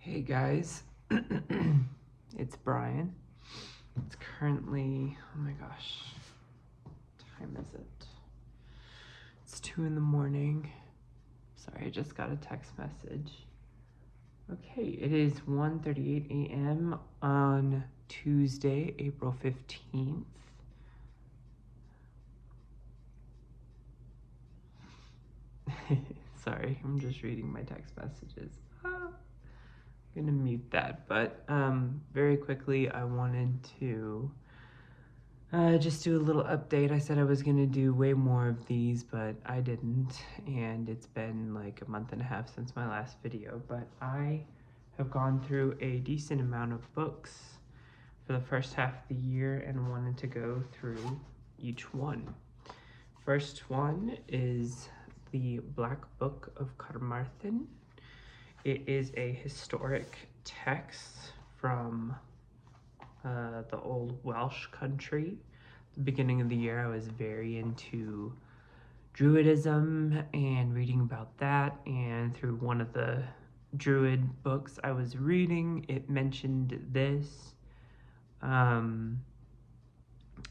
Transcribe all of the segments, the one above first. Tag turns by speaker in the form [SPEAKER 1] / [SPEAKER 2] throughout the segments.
[SPEAKER 1] Hey guys, it's Brian. It's currently, oh my gosh, what time is it? It's 2 in the morning. Sorry, I just got a text message. Okay, it is 1:38 a.m. on Tuesday, April 15th. Sorry, I'm just reading my text messages. Gonna mute that, but very quickly I wanted to just do a little update. I said I was gonna do way more of these, but I didn't, and it's been like a month and a half since my last video, but I have gone through a decent amount of books for the first half of the year and wanted to go through each one. First one is the Black Book of Carmarthen. It is a historic text from the old Welsh country. At the beginning of the year, I was very into Druidism and reading about that, and through one of the Druid books I was reading, it mentioned this. And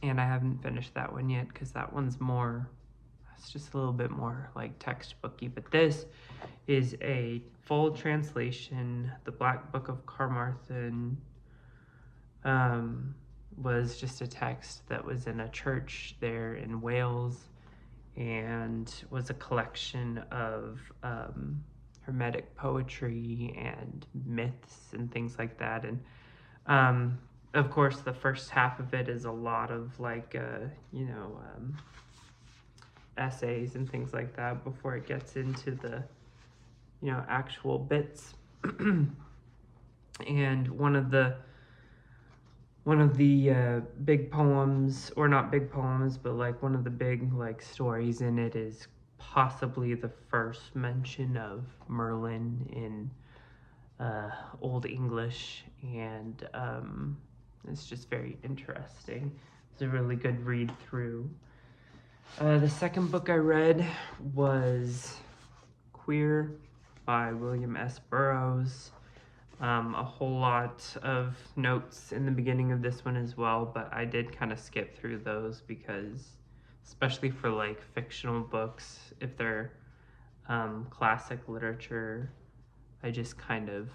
[SPEAKER 1] I haven't finished that one yet because that one's more, it's just a little bit more like textbooky, but this is a full translation. The Black Book of Carmarthen was just a text that was in a church there in Wales and was a collection of Hermetic poetry and myths and things like that. And of course, the first half of it is a lot of like, essays and things like that before it gets into the, actual bits. And one of the big poems, or not big poems, but like one of the big like stories in it is possibly the first mention of Merlin in Old English, and it's just very interesting. It's a really good read through. The second book I read was Queer by William S. Burroughs. A whole lot of notes in the beginning of this one as well, but I did kind of skip through those because, especially for like fictional books, if they're classic literature, I just kind of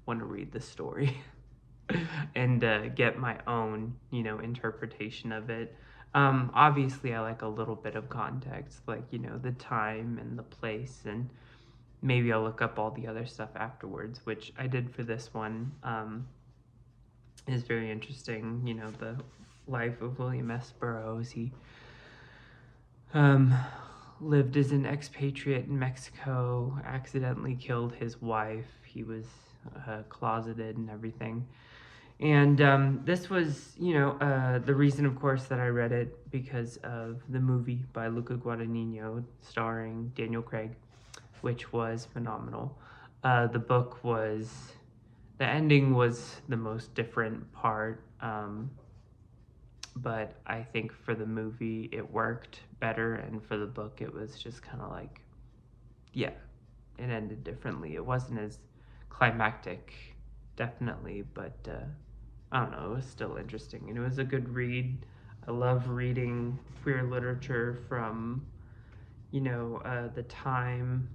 [SPEAKER 1] want to read the story and get my own, interpretation of it. Obviously, I like a little bit of context, like, the time and the place, and maybe I'll look up all the other stuff afterwards, which I did for this one. Is very interesting, the life of William S. Burroughs. He lived as an expatriate in Mexico, accidentally killed his wife. He was closeted and everything. And this was, the reason, of course, that I read it because of the movie by Luca Guadagnino starring Daniel Craig, which was phenomenal. The book was, the ending was the most different part, but I think for the movie it worked better, and for the book it was just kind of like, yeah, it ended differently. It wasn't as climactic, definitely, but I don't know, it was still interesting, and it was a good read. I love reading queer literature from, the time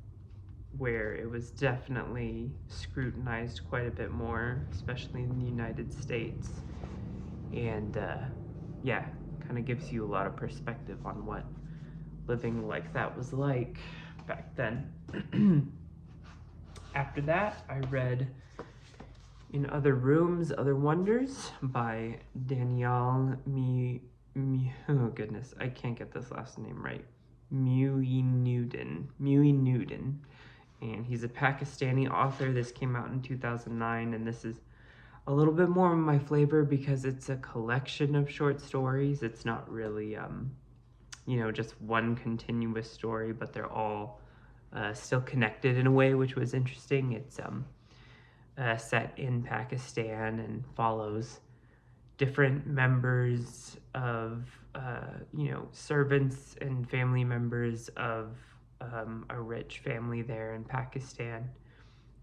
[SPEAKER 1] where it was definitely scrutinized quite a bit more, especially in the United States. And yeah, kind of gives you a lot of perspective on what living like that was like back then. After that, I read In Other Rooms, Other Wonders by Danielle oh goodness, I can't get this last name right. Muinudin. And he's a Pakistani author. This came out in 2009, and this is a little bit more of my flavor because it's a collection of short stories. It's not really, just one continuous story, but they're all still connected in a way, which was interesting. It's set in Pakistan and follows different members of, servants and family members of a rich family there in Pakistan.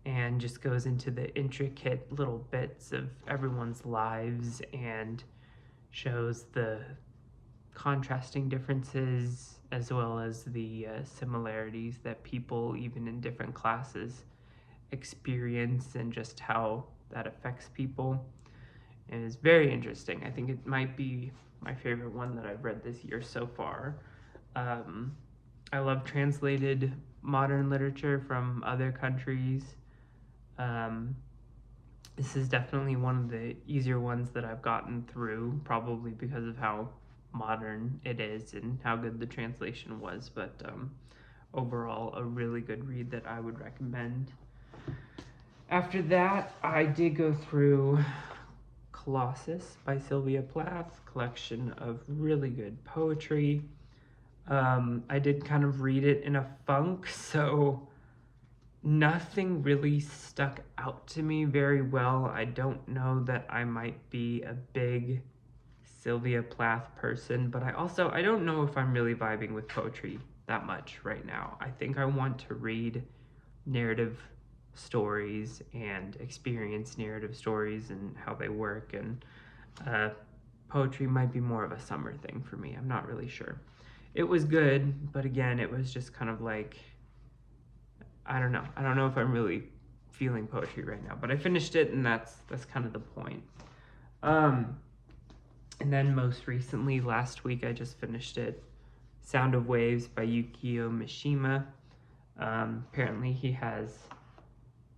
[SPEAKER 1] and just goes into the intricate little bits of everyone's lives and shows the contrasting differences as well as the similarities that people, even in different classes, experience and just how that affects people. And it's very interesting. I think it might be my favorite one that I've read this year so far. I love translated modern literature from other countries. This is definitely one of the easier ones that I've gotten through, probably because of how modern it is and how good the translation was. But overall, a really good read that I would recommend. After that, I did go through Colossus by Sylvia Plath, collection of really good poetry. I did kind of read it in a funk, so nothing really stuck out to me very well. I don't know that I might be a big Sylvia Plath person, but I don't know if I'm really vibing with poetry that much right now. I think I want to read narrative stories and experience narrative stories and how they work, and poetry might be more of a summer thing for me. I'm not really sure. It was good, but again, it was just kind of like, I don't know. I don't know if I'm really feeling poetry right now, but I finished it, and that's kind of the point. And then most recently, last week, I just finished it, Sound of Waves by Yukio Mishima. Apparently he has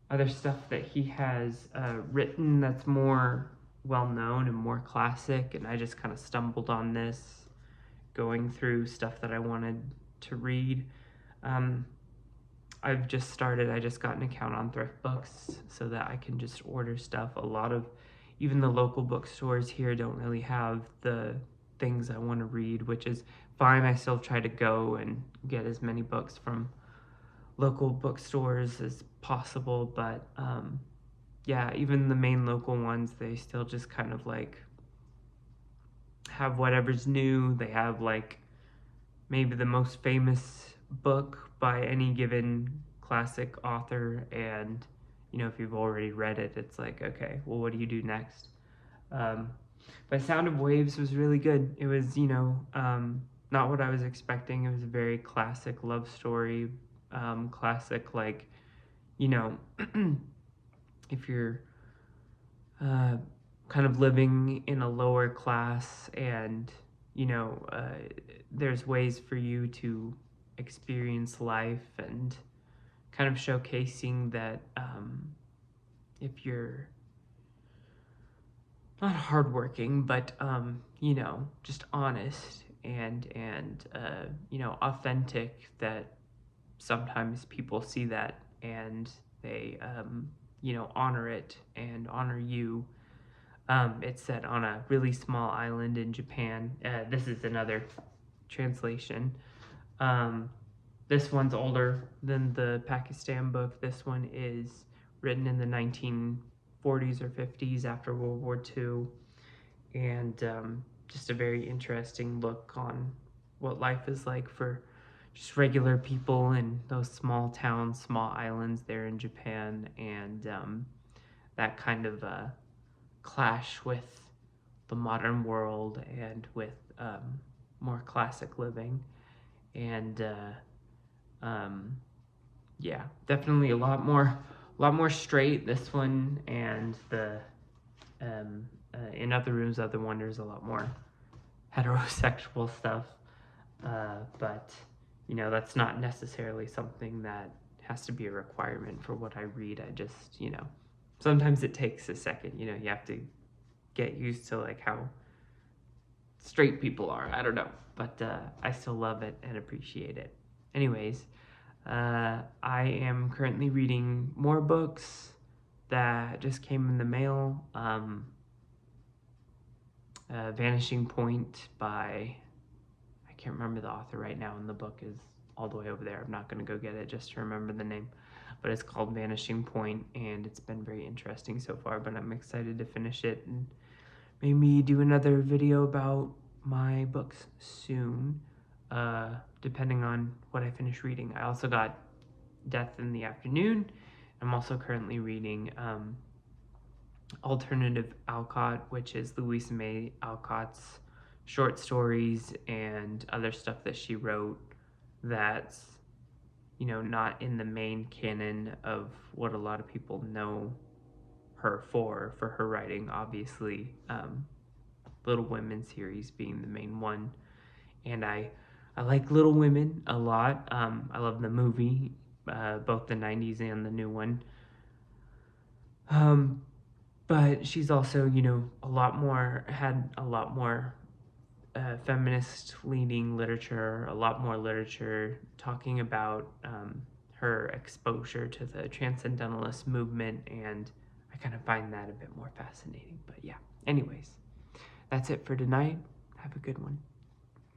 [SPEAKER 1] other stuff that he has written that's more well-known and more classic, and I just kind of stumbled on this going through stuff that I wanted to read. I just got an account on Thrift Books so that I can just order stuff. A lot of, even the local bookstores here don't really have the things I want to read, which is fine. I still try to go and get as many books from local bookstores as possible, but yeah, even the main local ones, they still just kind of like have whatever's new. They have like maybe the most famous book by any given classic author, and if you've already read it, it's like, okay, well, what do you do next? But Sound of Waves was really good. It was not what I was expecting. It was a very classic love story, classic, like, if you're kind of living in a lower class, and there's ways for you to experience life, and kind of showcasing that if you're not hardworking, but just honest and authentic, that sometimes people see that and they honor it and honor you. It's set on a really small island in Japan. This is another translation. This one's older than the Pakistan book. This one is written in the 1940s or 50s after World War II, and just a very interesting look on what life is like for just regular people in those small towns, small islands there in Japan, and that kind of clash with the modern world and with more classic living. And yeah, definitely a lot more straight, this one, and the in Other Rooms, Other Wonders, a lot more heterosexual stuff, but that's not necessarily something that has to be a requirement for what I read. I just sometimes it takes a second. You have to get used to like how straight people are. I don't know, but I still love it and appreciate it. Anyways, I am currently reading more books that just came in the mail. Vanishing Point by, I can't remember the author right now, and the book is all the way over there. I'm not going to go get it just to remember the name, but it's called Vanishing Point, and it's been very interesting so far, but I'm excited to finish it and maybe do another video about my books soon, depending on what I finish reading. I also got Death in the Afternoon I'm also currently reading Alternative Alcott, which is Louisa May Alcott's short stories and other stuff that she wrote that's, not in the main canon of what a lot of people know her for her writing, obviously. Little Women series being the main one. And I like Little Women a lot. I love the movie, both the 90s and the new one. But she's also, had a lot more feminist leaning literature, a lot more literature talking about her exposure to the transcendentalist movement, and I kind of find that a bit more fascinating. But yeah, anyways, that's it for tonight. Have a good one.